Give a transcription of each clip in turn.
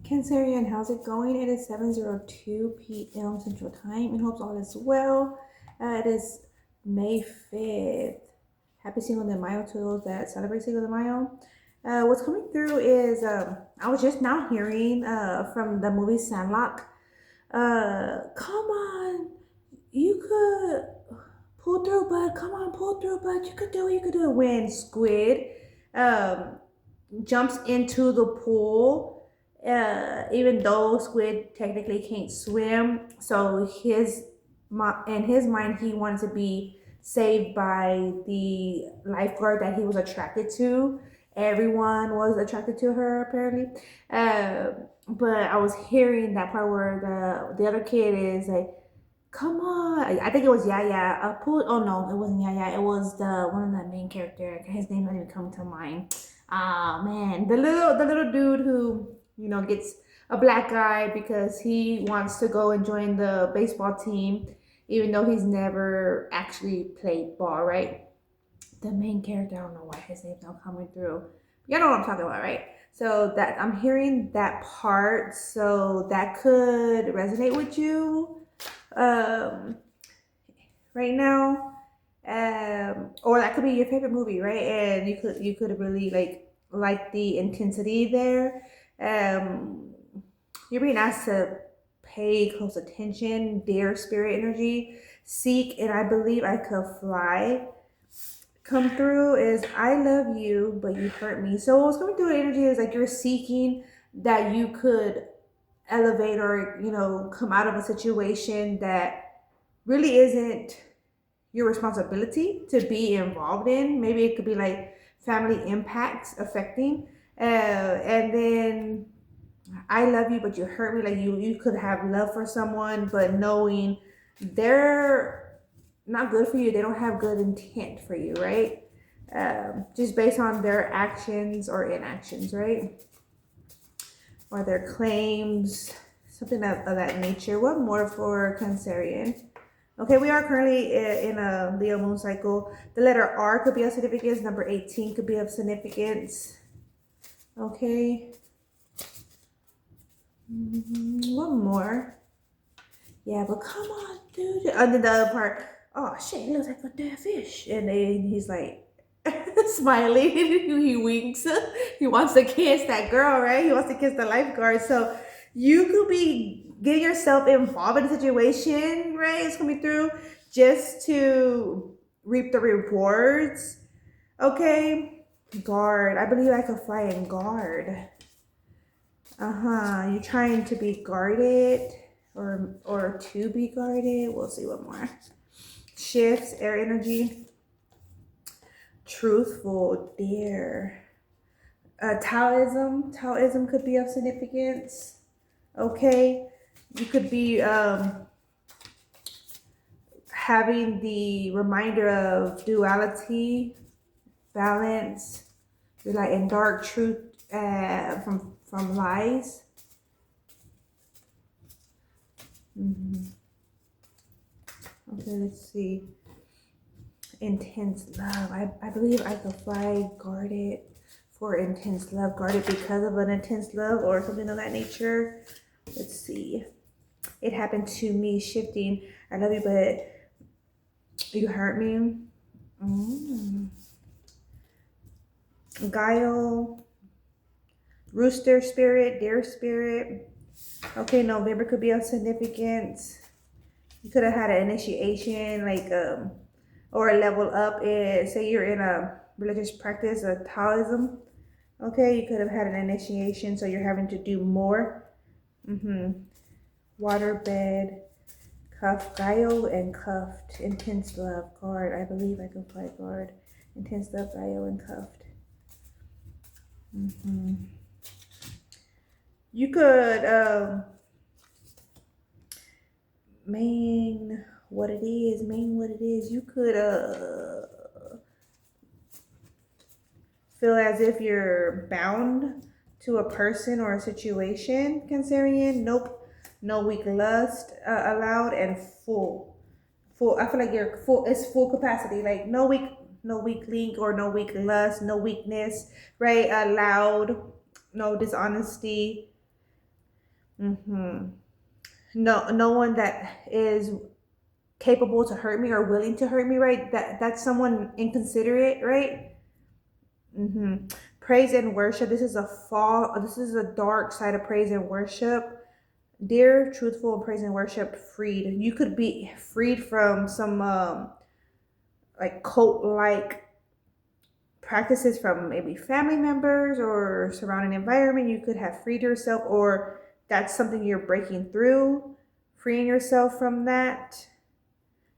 Cancerian, how's it going? It is 7:02 p.m. Central Time and hopes all is well. It is May 5th. Happy Cinco de Mayo to those that celebrate Cinco de Mayo. What's coming through is I was just now hearing from the movie Sandlot. Come on, you could pull through, bud. Come on, pull through, bud. You could do it. You could do it. When Squid um, jumps into the pool, even though Squid technically can't swim, so in his mind he wanted to be saved by the lifeguard that he was attracted to. Everyone was attracted to her apparently, but I was hearing that part where the other kid is like, "Come on!" I think it was Yaya. Pull. Oh no, it wasn't Yaya. It was the one of the main character. His name didn't even come to mind. Ah man, the little dude who gets a black guy because he wants to go and join the baseball team, even though he's never actually played ball. Right? The main character. I don't know why his name's not coming through. You know what I'm talking about, right? So that I'm hearing that part. So that could resonate with you um, right now, or that could be your favorite movie, right? And you could really like the intensity there. Um, you're being asked to pay close attention, dear spirit energy, seek, and I believe I could fly. Come through is I love you, but you hurt me. So what's coming through the energy is like you're seeking that you could elevate or come out of a situation that really isn't your responsibility to be involved in. Maybe it could be like family impacts affecting, and then I love you, but you hurt me. Like you could have love for someone, but knowing they're not good for you, they don't have good intent for you, right? Just based on their actions or inactions, right? Or their claims, something of that nature. What more for Cancerian? Okay, we are currently in a Leo moon cycle. The letter R could be of significance. Number 18 could be of significance. Okay. One more. Yeah, but come on, dude. And then the other part, oh shit, he looks like a dead fish. And then he's like smiling. He winks. He wants to kiss that girl, right? He wants to kiss the lifeguard. So you could be getting yourself involved in a situation, right? It's coming through just to reap the rewards. Okay. Guard. I believe I could fly in guard. You're trying to be guarded or to be guarded. We'll see what more. Shifts, air energy. Truthful, dare. Taoism could be of significance. Okay. You could be having the reminder of duality, balance. You're like in dark truth from lies. Okay, let's see. Intense love. I believe I could fly guarded for intense love, guarded because of an intense love or something of that nature. Let's see. It happened to me, shifting. I love you, but you hurt me. Guile. Rooster spirit, deer spirit. Okay, November could be of significance. You could have had an initiation, or a level up. Say you're in a religious practice, a Taoism. Okay, you could have had an initiation, so you're having to do more. Waterbed, cuff, guile, and cuffed. Intense love, guard. I believe I can fly guard. Intense love, guile, and cuffed. You could main what it is. You could feel as if you're bound to a person or a situation, Cancerian. Nope. No weak lust allowed, and full. I feel like you're full. It's full capacity. Like no weak link or no weak lust, no weakness, right? Allowed, no dishonesty. Mm-hmm. No one that is capable to hurt me or willing to hurt me, right? That's someone inconsiderate, right? Mm-hmm. Praise and worship. This is a fall. This is a dark side of praise and worship. Dear, truthful, and praise and worship, freed. You could be freed from some like cult like practices from maybe family members or surrounding environment. You could have freed yourself, or that's something you're breaking through, freeing yourself from that.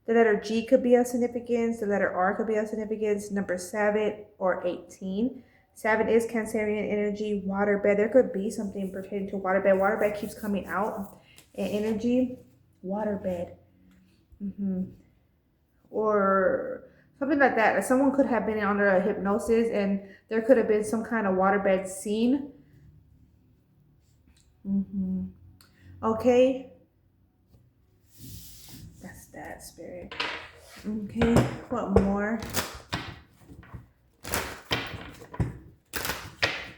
The letter G could be of significance. The letter R could be of significance. Number 7 or 18. 7 is Cancerian energy, waterbed. There could be something pertaining to waterbed. Waterbed keeps coming out in energy. Waterbed. Mm-hmm. Or something like that. Like someone could have been under a hypnosis and there could have been some kind of waterbed scene. Mm-hmm. Okay. That's that spirit. Okay. What more?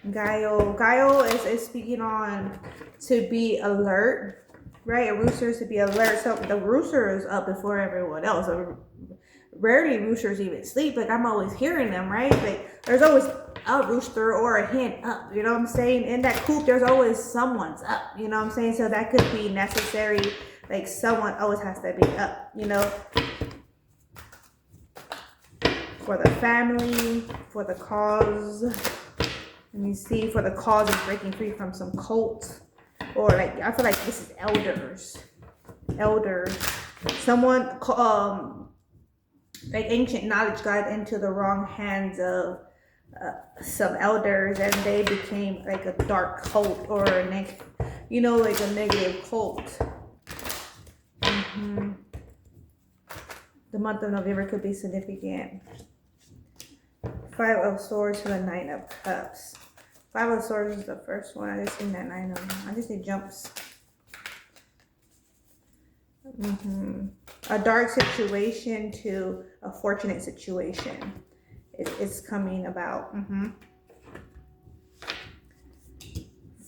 Gaio is speaking on to be alert, right? A rooster is to be alert. So the rooster is up before everyone else. Rarely roosters even sleep. Like I'm always hearing them, right? Like there's always a rooster or a hen up. You know what I'm saying? In that coop, there's always someone's up. You know what I'm saying? So that could be necessary. Like someone always has to be up. You know, for the family, for the cause. Let me see, for the cause of breaking free from some cult, or like I feel like this is elders. Someone like ancient knowledge got into the wrong hands of some elders, and they became like a dark cult or a like a negative cult. Mm-hmm. The month of November could be significant. 5 of Swords to the 9 of Cups. 5 of Swords is the first one. I just seen that 9 of. I just need jumps. Mm-hmm. A dark situation to a fortunate situation. It's coming about. Mm-hmm.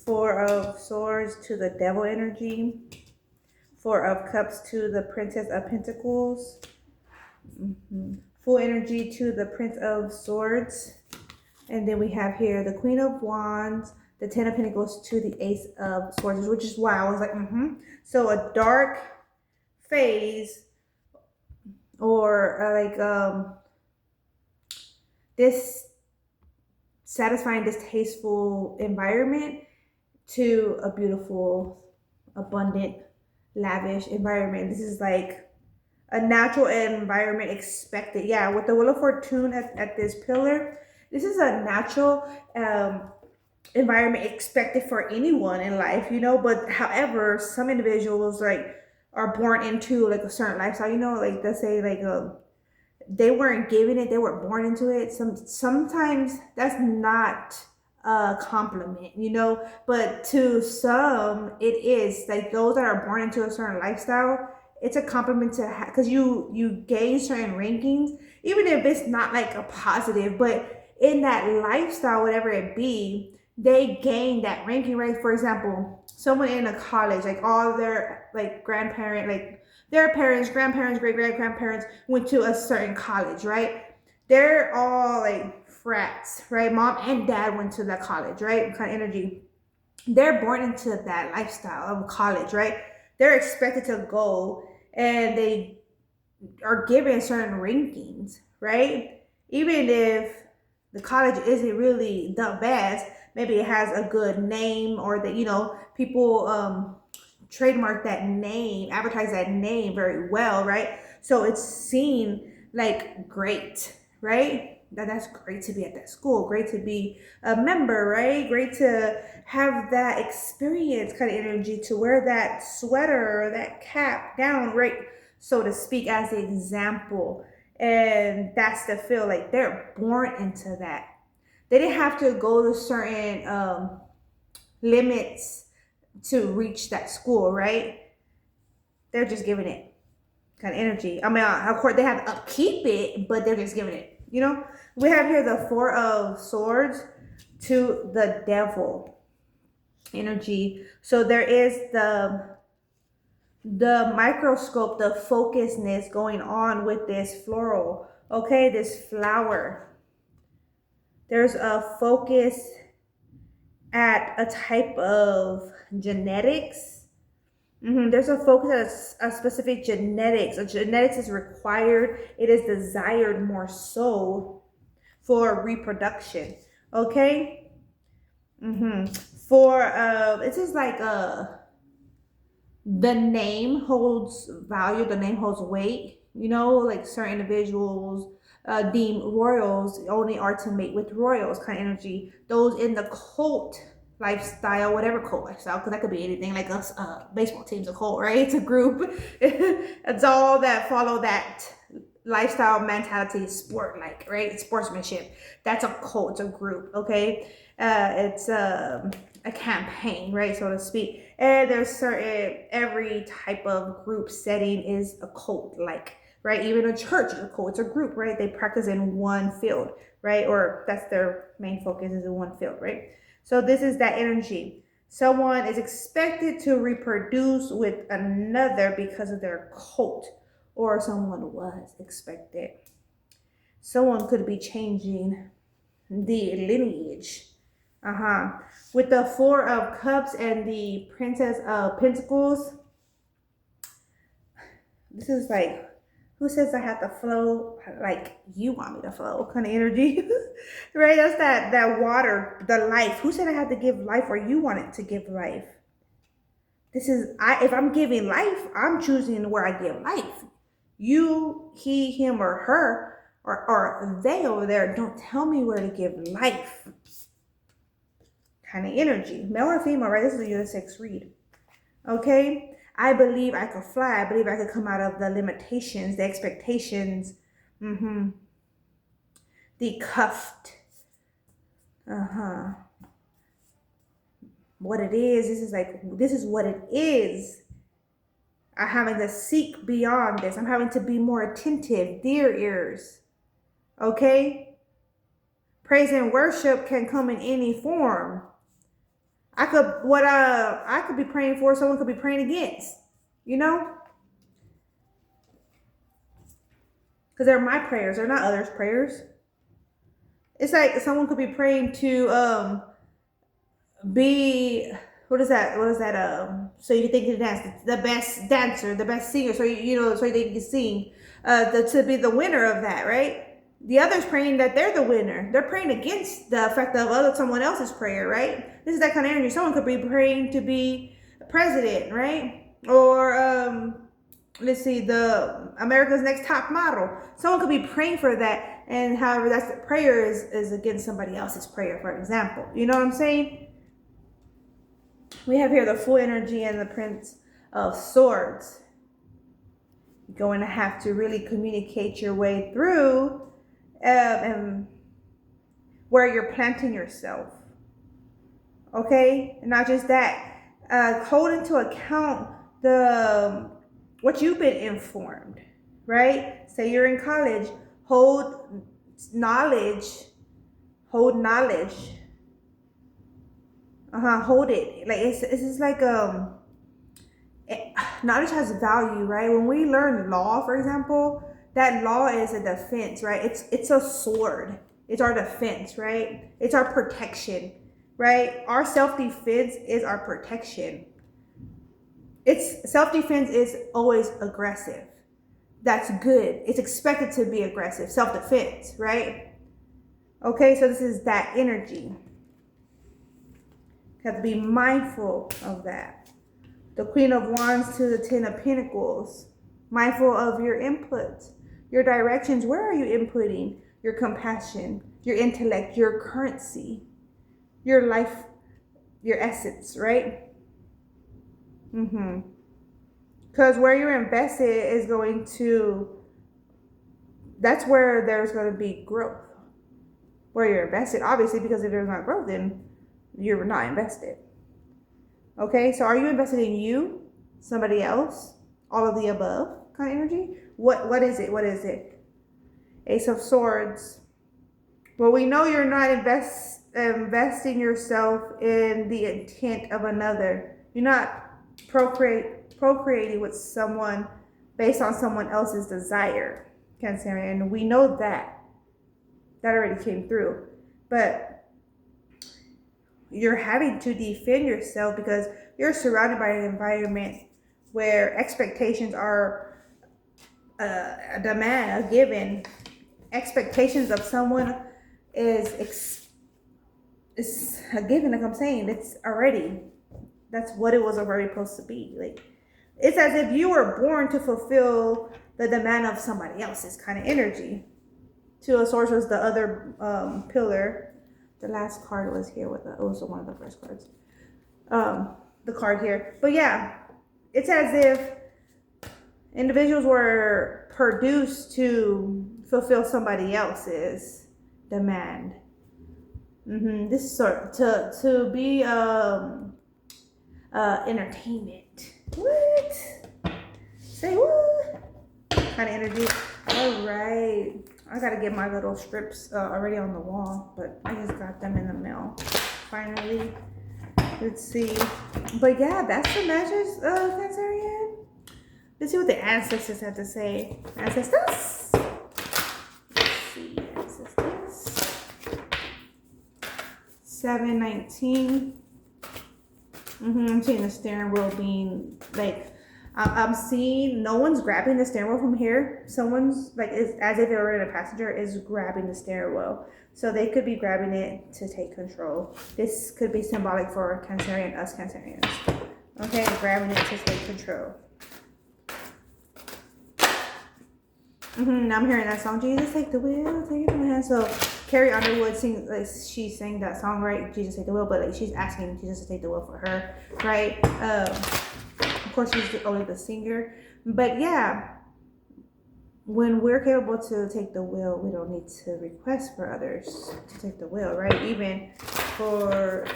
4 of Swords to the Devil energy. 4 of Cups to the Princess of Pentacles. Mm-hmm. Full energy to the Prince of Swords. And then we have here the Queen of Wands, the 10 of Pentacles to the Ace of Swords, which is why I was like, So a dark phase or this satisfying, distasteful environment to a beautiful, abundant, lavish environment. This is like a natural environment expected. Yeah, with the Wheel of Fortune at this pillar, this is a natural environment expected for anyone in life, but however, some individuals like are born into like a certain lifestyle, like let's say like they weren't given it, they were born into it. Sometimes that's not a compliment, but to some it is. Like those that are born into a certain lifestyle, it's a compliment to have, because you gain certain rankings, even if it's not like a positive, but in that lifestyle, whatever it be, they gain that ranking, right? For example, someone in a college, like all their like grandparent, like their parents, grandparents, great grandparents went to a certain college, right? They're all like frats, right? Mom and dad went to that college, right? Kind of energy. They're born into that lifestyle of college, right? They're expected to go and they are given certain rankings, right? Even if the college isn't really the best, maybe it has a good name, or that people trademark that name, advertise that name very well, right? So it's seen like great, right? That's great to be at that school, great to be a member, right? Great to have that experience kind of energy, to wear that sweater or that cap, gown, right? So to speak, as an example. And that's the feel, like they're born into that. They didn't have to go to certain limits to reach that school, right? They're just giving it kind of energy. I mean, of course, they have to upkeep it, but they're just giving it. We have here the 4 of Swords to the Devil. energy. So there is the microscope, the focusness going on with this floral, okay, this flower. There's a focus at a type of genetics. There's a focus at a specific genetics. A genetics is required. It is desired more so for reproduction. Okay. For it's just like the name holds value. The name holds weight. You know, like certain individuals deem royals only are to mate with royals kind of energy. Those in the cult lifestyle, whatever cult lifestyle, because that could be anything. Like us, baseball team's a cult, right? It's a group. It's all that follow that lifestyle mentality, sport like, right? Sportsmanship. That's a cult. It's a group. Okay, it's a campaign, right, so to speak. And there's certain, every type of group setting is a cult like, right? Even a church is a cult. It's a group, right? They practice in one field, right? Or that's their main focus, is in one field, right? So this is that energy. Someone is expected to reproduce with another because of their cult, or someone was expected. Someone could be changing the lineage. With the Four of Cups and the Princess of Pentacles, this is like, who says I have to flow like you want me to flow kind of energy, right? That's that water, the life. Who said I have to give life, or you want it to give life? This is, if I'm giving life, I'm choosing where I give life. You, he, him, or her, or they over there, don't tell me where to give life. Kind of energy, male or female, right? This is a unisex read. Okay, I believe I could fly. I believe I could come out of the limitations, the expectations, the cuffed. What it is, this is what it is. I'm having to seek beyond this. I'm having to be more attentive, dear ears. Okay, praise and worship can come in any form. I could be praying for, someone could be praying against, you know? Because they're my prayers, they're not others' prayers. It's like someone could be praying to be, what is that? So you think you can dance, the best dancer, the best singer, so so they can sing, to be the winner of that, right? The other's praying that they're the winner. They're praying against the effect of someone else's prayer, right? This is that kind of energy. Someone could be praying to be president, right? Or let's see, the America's Next Top Model. Someone could be praying for that, and however that's the prayer is against somebody else's prayer, for example. You know what I'm saying? We have here the Full energy and the Prince of Swords. You're going to have to really communicate your way through and where you're planting yourself. Okay, and not just that, hold into account what you've been informed, right? Say you're in college, hold knowledge. Hold it. Like it's just like knowledge has value, right? When we learn law, for example, that law is a defense, right? It's a sword. It's our defense, right? It's our protection, right? Our self-defense is our protection. It's self-defense is always aggressive. That's good. It's expected to be aggressive. Self-defense, right? Okay, so this is that energy. You have to be mindful of that. The Queen of Wands to the Ten of Pentacles. Mindful of your inputs, your directions. Where are you inputting your compassion, your intellect, your currency, your life, your essence, right? Because where you're invested is that's where there's going to be growth. Where you're invested, obviously, because if there's not growth, then you're not invested. Okay, so are you invested in you, somebody else, all of the above kind of energy? What is it? Ace of Swords. Well, we know you're not investing yourself in the intent of another. You're not procreating with someone based on someone else's desire, Cancerian. We know that. That already came through. But you're having to defend yourself because you're surrounded by an environment where expectations are a demand, a given. Expectations of someone is a given, like I'm saying. That's what it was already supposed to be. Like, it's as if you were born to fulfill the demand of somebody else's kind of energy. Two of Swords was the other pillar. The last card was here with it was one of the first cards. The card here. But yeah, it's as if individuals were produced to fulfill somebody else's demand. This sort to be entertainment. What? Say what? Kind of energy. All right. I gotta get my little strips already on the wall, but I just got them in the mail. Finally. Let's see. But yeah, that's the message, Cancerian. Let's see what the ancestors have to say. Ancestors? Let's see, ancestors. 719. I'm seeing the steering wheel being like, I'm seeing no one's grabbing the steering wheel from here. Someone's like, it's as if they were in a passenger is grabbing the steering wheel. So they could be grabbing it to take control. This could be symbolic for Cancerian, us Cancerians. Okay, grabbing it to take control. Now I'm hearing that song, Jesus take the wheel, take it from my hand. So Carrie Underwood sings, like, she sang that song, right? Jesus take the wheel, but like she's asking Jesus to take the wheel for her, right? Of course, she's only the singer, but yeah, when we're capable to take the wheel, we don't need to request for others to take the wheel, right? Even for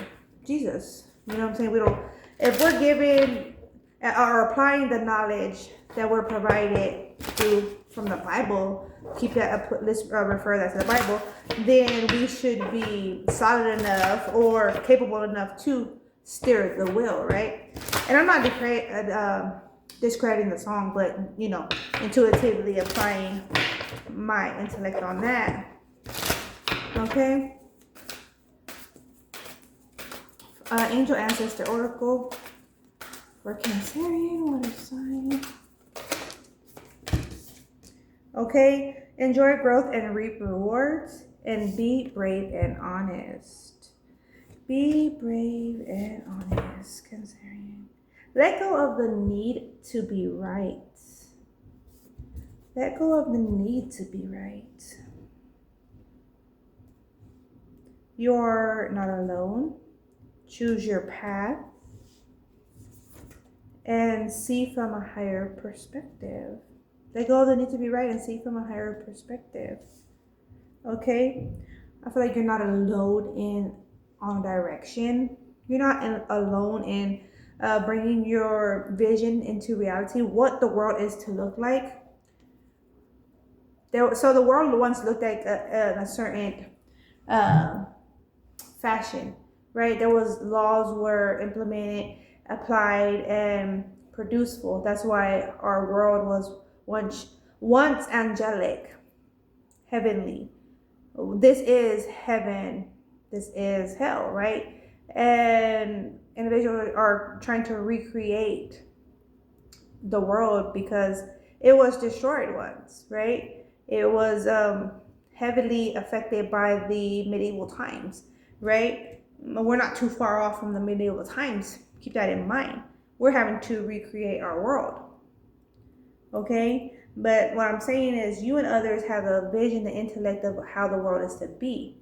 Jesus, you know what I'm saying? We don't, if we're given or applying the knowledge that we're provided through from the Bible, keep that, let's refer that to the Bible, then we should be solid enough or capable enough to steer the wheel, right? And I'm not discrediting the song, but, you know, intuitively applying my intellect on that. Okay? Angel Ancestor Oracle for Cancerian, water sign. Okay, enjoy growth and reap rewards, and be brave and honest. Be brave and honest, Cancerian. Let go of the need to be right. Let go of the need to be right. You're not alone. Choose your path and see from a higher perspective. Let go of the need to be right and see from a higher perspective. Okay? I feel like you're not alone on direction. You're not alone in bringing your vision into reality, what the world is to look like. So the world once looked like a certain fashion, right? There was laws were implemented, applied, and produced for. That's why our world was once angelic, heavenly. This is heaven. This is hell, right? And individuals are trying to recreate the world because it was destroyed once, right? It was heavily affected by the medieval times, right? We're not too far off from the medieval times. Keep that in mind. We're having to recreate our world, okay? But what I'm saying is you and others have a vision, the intellect of how the world is to be,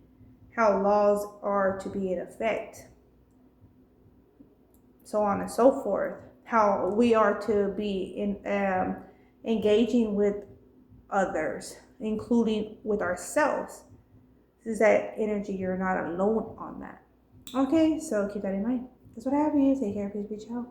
how laws are to be in effect, so on and so forth, how we are to be engaging with others, including with ourselves. This is that energy. You're not alone on that. Okay, so keep that in mind. That's what I have for you. Take care. Peace. Be ciao.